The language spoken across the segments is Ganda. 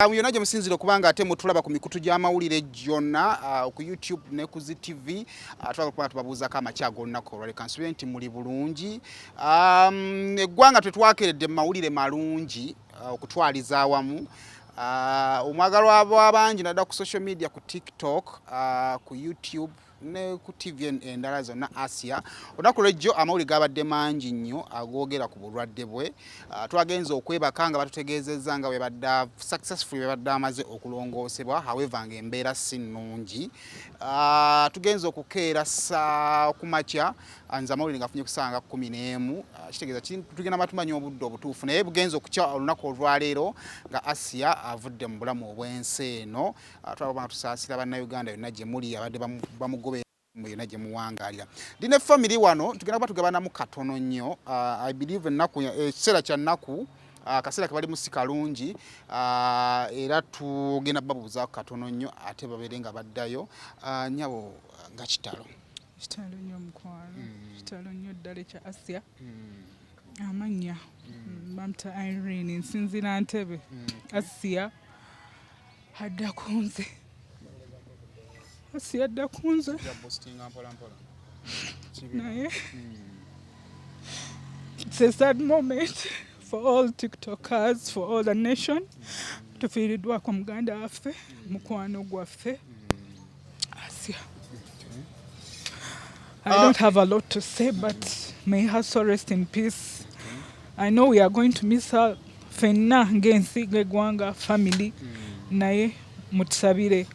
Yonna gye musinzire kubanga ate mutulaba ku mikutu gy'amawulire gyonna ku YouTube ne ku ZTV twagala tubabuuzako amakya g'olunaku olwaleero kansubire nti muli bulungi. Eggwanga tetwakeredde mu mawulire malungi okutwaliza awamu. Omwagalwa bw'abangi nadda ku social media ku TikTok, ku YouTube ne ku TV endala zonna Asiya. Olunaku lw'ejjo amawulire gabadde mangi nnyo agoogera ku bulwadde bwe. Twagenze okwebaka nga batutegeezezza nga bwe badde successfully bwe badde amaze okulongoosebwa, however ng'embeera si nnungi. Tugenze okukeera ku makya nze amawulire ngafunye ku ssaawa nga 11, kitegeeza tugenda batumanya obudde obutuufu naye bugenze okukya olunaku olwaleero nga Asiya avudde mu bulamu obw'ensi eno. Twaba tusaasira bannayuganda yonna gye muli abadde bamugoberera yonna gye muwangaalira. Ndi ne family wano tugenda kuba tugabanamu katono nnyo. I believe ennaku ekiseera kya nnaku akaseera ke balimu si kalungi, era tugenda babuuzaako katono nnyo ate babeere nga baddayo. Nnyabo nga kitalo nnyo mukwano, kitalo nnyo ddala ekya Asiya. Amannya bamuta Irene, nsinzira Ntebe. Asiya adda ku nze. Asiya adda ku nze naye it's a sad moment for all TikTokers, for all the nation. Tufiiriddwako muganda waffe, mukwano gwaffe Asiya. I don't have a lot to say, but may her soul rest in peace. I know we are going to miss her. Fenna ng'ensi ng'eggwanga family naye mutusabire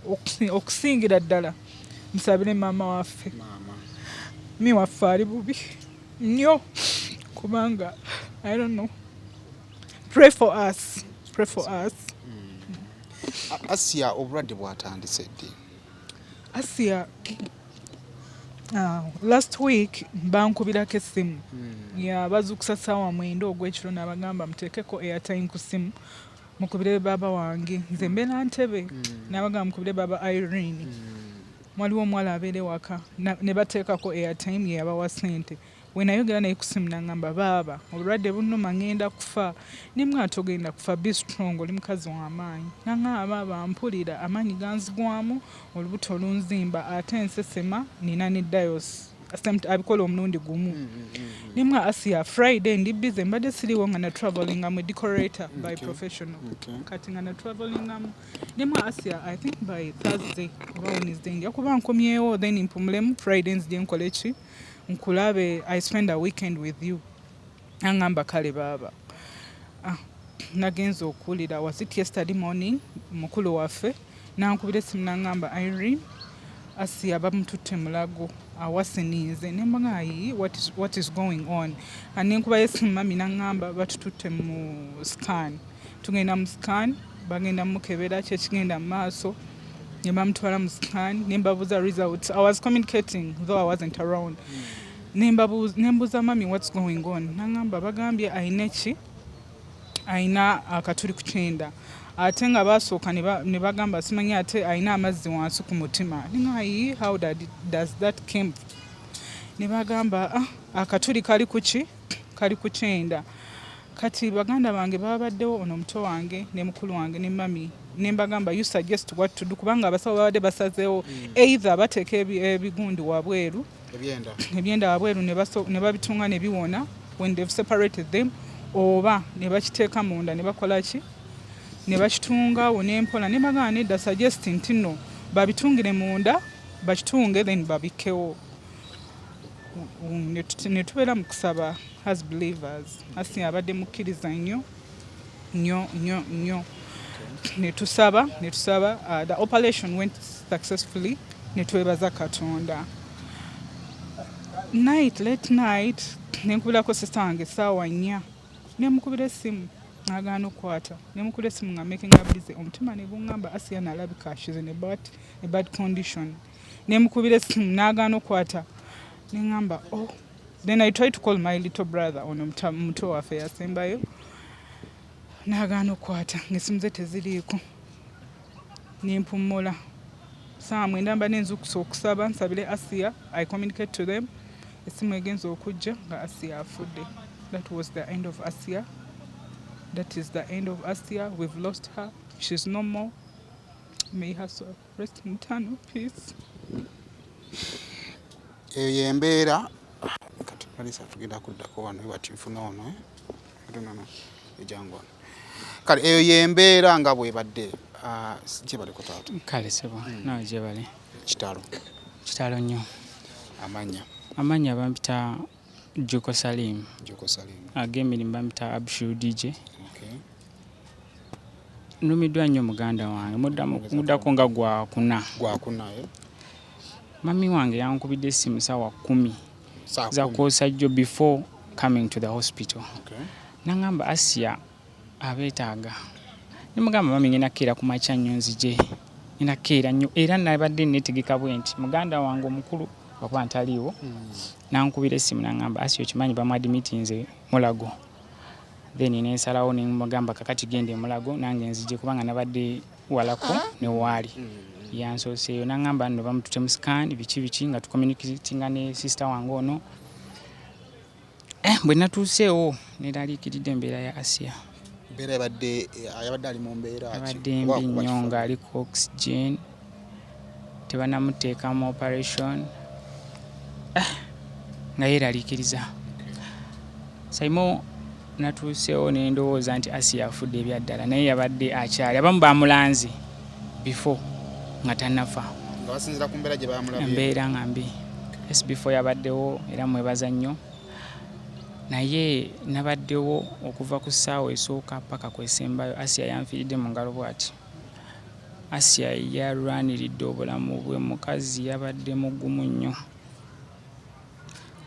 okusingira ddala musabire maama waffe. Mi waffe ali bubi nnyo kubanga I don't know. Pray for us. Pray for us. Asiya obulwadde bwatandise ddi? Asiya last week bankubirako essimu yabazukusa ssaawa 9 ogw'ekiro n'abagamba muteekeko airtime ku ssimu mukubire baba wange nze mbeera Ntebe n'abagamba mukubire baba Irene. Waliwo omuwala abeera ewaka ne bateekako airtime ye yabawa ssente. We nayogera naye ku ssimu n'aŋŋamba baaba obulwadde bunnuma ŋŋenda kufa. Nimwe atogenda kufa, be strong, oli mukazi w'amaanyi. N'aŋŋamba baaba mpulira amaanyi ganzigwamu, olubuto olunzimba ate ensesema nina ne dayos abikola omulundi gumu. Nimwe Asiya Friday ndi busy mbadde siriwo nga na traveling am a decorator by professional. Kati nga na traveling am nimwe Asiya I think by Thursday oba Wednesday ndi okuba nkomyewo then mpumulemu Friday nzije nkole ki nkulabe I spend a weekend with you. Angamba kale baba. Nagenza okuwulira was it yesterday morning mukulu waffe nankubira essimu n'aŋŋamba Irene Asiya bamututte mulago awasiniize nembaga ayi what is going on. Nenkubayo essimu mami n'aŋŋamba batututte mu scan. Tugenda mu scan bagenda mukebera ki ekigenda mu maaso ne bamutwala mu scan ne mbabuuza results. I was communicating though I wasn't around. Nembuuza mami what's going on. N'aŋŋamba bagambye ayina ki ayina akatuli ku kyenda ate nga basooka ne bagamba simanyi ate ayina amazzi wansi ku mutima. Ningayi how does that came? Ne bagamba akatuli kali ku ki kali ku kyenda. Kati baganda bange babaddewo ono omuto wange ne mukulu wange ne mami ne mbagamba you suggest what to do kubanga abasawo babadde basazeewo either bateeka ebigundi wabweru ebyenda wabweru ne babitunga ne biwona when they've separated them oba ne bakiteeka munda ne bakola ki ne bakitungawo n'empola ne bagamba nedda suggest nti nno babitungire munda bakitunge then babikewo. Ne tubeera mu kusaba as believers. Asiya abadde mukkiriza nnyo nnyo nnyo nnyo. Ne tusaba the operation went successfully ne twebaza Katonda. Late night nenkubirako sister wange ssaawa 4 nemukubira essimu n'agaana okukwata. Nemukubira essimu nga making up busy omutima ne guŋŋamba Asiya nalabika she's in a bad condition. Nemukubira essimu n'agaana okukwata neŋŋamba then I tried to call my little brother ono muto waffe yasembayo n'agaana okukwata ng'essimu ze teziriiko. Nempumula ssaawa 9 mba nenzukusa okusaba nsabire Asiya. I communicate to them essimu egenza okujja nga Asiya afudde. That was the end of Asiya. That is the end of Asiya. We've lost her. She's no more. May her soul rest in eternal peace. Eyo yembeera kati palisa tugenda kuddako wano bati nfuna ono ejangwa kale eyo yembeera nga bwebadde gye bali ku taata kale sebo nawe gye bali kitalo nnyo amanya bampita Joko Salim ag'emirimu bampita Afiridde nnumiddwa nnyo muganda wange muddako nga gwakuna mami wange yankubidde essimu ssaawa 10 za kwosajjo before coming to the hospital nangamba Asiya abeetaaga nimugamba mami ngenda keera ku makya nnyo nzije ngenda keera nnyo era nabadde neetegeka bwe nti muganda wange omukulu wakuba ntaliiwo nankubira essimu nangamba Asiya okimanyi bamuadmitinze Mulago then nensalawo nemugamba kakati gende Mulago nange nzije kubanga nabadde walako ne waali yansooseeyo nangamba nno bamutute mu scan biki nga tucommunicatinga ne sister wange ono bwe natuuseewo neraliikiridde embeera ya Asiya yabadde ali mu mbeera abadde mbi nnyo ng'ali ku oxygen tebanamuteeka mu operation nga yeeraliikiriza saimo natuuseewo nendowooza nti Asiya afudde ebyaddala naye yabadde akyali abamu bamulanze before nga tannafa nga basinzira ku mbeera gye bamulabye embeera nga mbi before yabaddewo era mwebaza nnyo naye nabaddewo okuva ku ssaawa esooka paka kwesembayo Asiya yanfiiridde mu ngalo bw'ati Asiya yalwaniridde obulamu bwe mukazi yabadde mugumu nnyo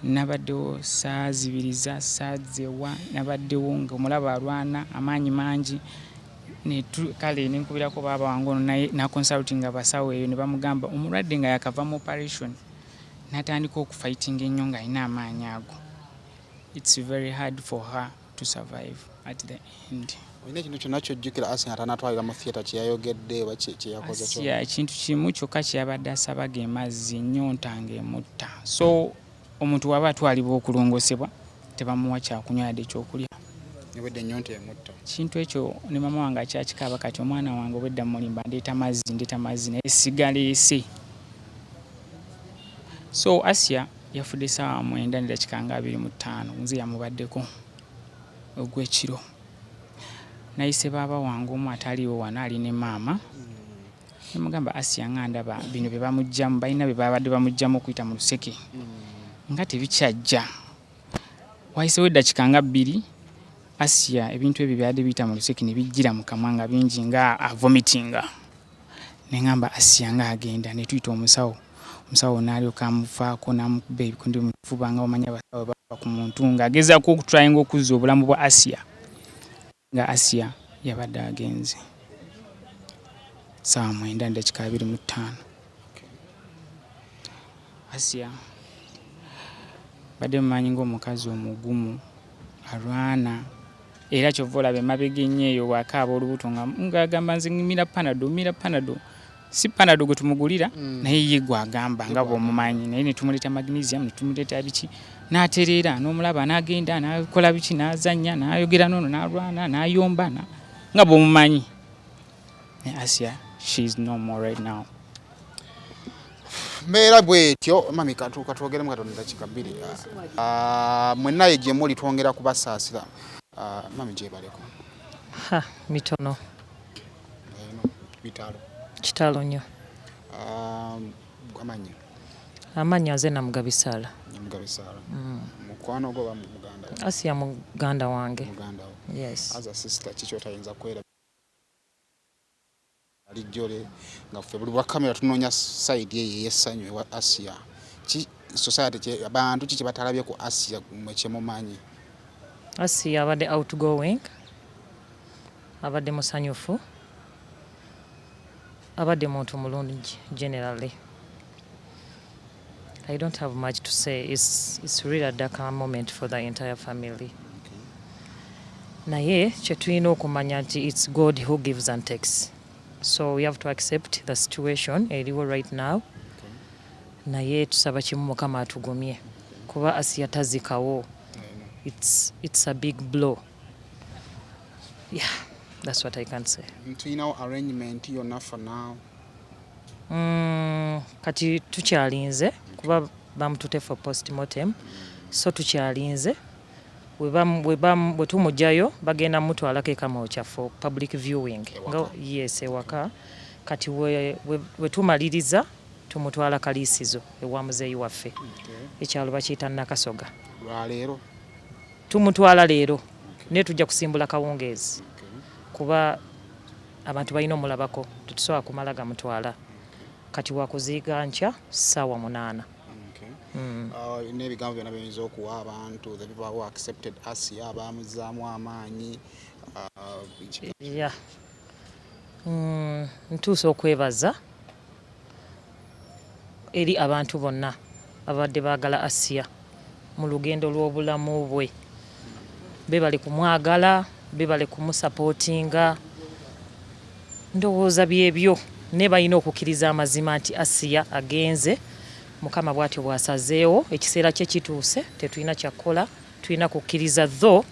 nabaddewo saa 2 saa 1 nabaddewo nga omulaba alwana amaanyi mangi kale nenkubirako baaba wange ono naye nakonsultinga abasawo eyo ne bamugamba omulwadde nga yakava mu operation natandika okufightinga ennyo nga alina amaanyi ago. It's very hard for her to survive at the end. Olina ekintu kyonna kyojjukira Asiya atanatwalira mu theatre kyeyayogedde oba kyeyakoze kyo? Asiya ekintu kimu kyokka kyeyabadde asaba ge mazzi ennyonta ng'emutta. So omuntu waba atwalibwa okulongosebwa tebamuwa kyakunywa yadde ekyokulya. Ebadde ennyonta emutta. Kintu ekyo ne mama wange akyakikaaba kati omwana wange obwedda mulimba ndeeta mazzi naye sigaleese. So Asiya yafudde ssaawa 9:25 nze yamubaddeko ogw'ekiro. Nayise baaba wange omu ataliiwo wano ali ne maama. Nemugamba Asiya nga ndaba bino bye bamugyamu balina bye babadde bamugyamu okuyita mu luseke. Nga tebikyajja. Wayisewo eddakiika nga 2 Asiya ebintu ebyo byadde biyita mu luseke ne bijjira mu kamwa nga bingi nga vomitinga. Ne ngamba Asiya nga agenda ne tuyita omusawo. Omusawo n'alyoka amufaako n'amukuba ebikundi mu kifuba nga omanyi abasawo bava ku muntu ng'agezaako okutryinga okuzza obulamu bwa Asiya. Nga Asiya yabadde agenze. Ssaawa 9:25. Asiya badde mumanyi ng'omukazi omugumu alwana era kyova olaba emabega ennyo eyo bw'akaaba olubuto ng'agamba nze mmira panado si panado gwe tumugulira naye ye gwagamba nga bw'omumanyi naye ne tumuleeta magnesium ne tumuleeta biki n'atereera n'omulaba n'agenda n'akola biki n'azannya n'ayogera n'ono n'alwana n'ayomba nga bw'omumanyi. Asiya she is no more right now. Mbeera bwetyo mami katwogeremu katono dakiika 2. Mwenna ye gye muli twongera kubasaasira. Mami gye baleko. Mitono. Bitalo. Kitalo nnyo. Amannya nze Namugabisala. Namugabisala. Mukwano gwo muganda wo? Asiya muganda wange. Muganda wo. Yes. As a sister kiki otayinza kwera alijjole nga ffe buli bwa kamera tunoonya side ye y'essanyu ewa Asiya. Society abantu kiki batalabye ku Asiya kye mumanyi? Asiya abadde outgoing, abadde musanyufu, abadde muntu mulungi generally. I don't have much to say. It's really a dark moment for the entire family. Naye kye tulina okumanya nti it's God who gives and takes. So we have to accept the situation eriwo right now. Naye tusaba kimu Mukama atugumye kuba Asiya tazikawo. It's a big blow. Yeah, That's what I can say. Tulinawo arrangement yonna for now. Kati tukyalinze kuba bamutute for postmortem, so tukyalinze bwe tumugjayo bagenda mutwalako ekamookya for public viewing. Yes, ewaka. Kati we tumaliriza tumutwala Kaliisizo ewa muzeeyi waffe. Ekyalo bakiyita Nakasoga. Lwaleero Tumutwala leero naye tujja kusimbula kawungeezi kuba abantu balina omulabako tetusobola kumala gamutwala. Kati wakuziiga nkya ssaawa 8. N'ebigambo byonna biyinza okuwa abantu the people who accepted Asiya abamuzaamu amaanyi. Ntuusa okwebaza eri abantu bonna abadde baagala Asiya mu lugendo lw'obulamu bwe. Bebale kumwagala, bebale kumusapootinga. Ndowooza byebyo ne balina okukkiriza amazima nti Asiya agenze, Mukama bw'atyo bw'asazeewo, ekiseera kye kituuse, tetulina kyakkola, tulina kukkiriza tho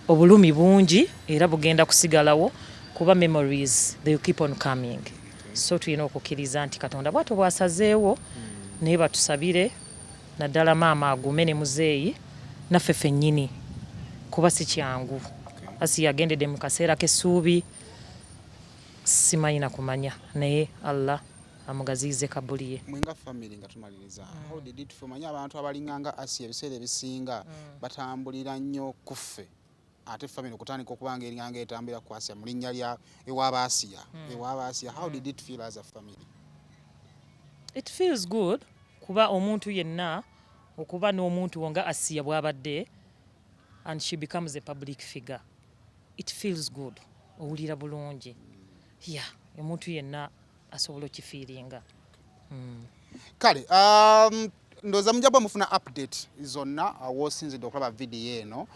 obulumi bungi era bugenda kusigalawo kuba memories they keep on coming. So tulina okukkiriza nti Katonda bw'atyo bw'asazeewo, naye batusabire naddala maama agume ne muzeeyi naffe ffennyini kuba si kyangu. Asiya agendedde mu kaseera k'essuubi, simanyi na kumanya naye Allah amugaziize kabuli ye. Mwenga family nga tumaliriza. How did it feel? Manya abantu abalinganga Asiya ebiseera ebisinga batambulira nnyo kuffe. Ate family okutandika okubanga eringanga etambira ku Asiya mu linnya lya ewaaba Asiya. Ewaaba Asiya. How did it feel as a family? It feels good kuba omuntu yenna okuba n'omuntu nga Asiya bw'abadde and she becomes a public figure. It feels good. Owulira bulungi. Omuntu yenna asobola okifiiringa. Kale, ndoza mujaba mufuna update zonna wosinzidde okulaba video eno.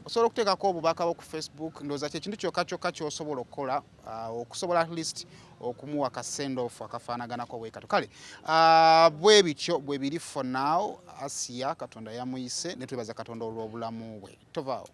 Osobola okuteekako obubaka bwo ku Facebook, ndoza kyekintu kyokka ky'osobola okukola okusobola at least okumuwa ka send off akafaanaganako bwekatu. Kale, bwe bityo bwe biri for now. Asiya Katonda yamuyise ne twebaza Katonda olw'obulamu bwe. Tovaawo.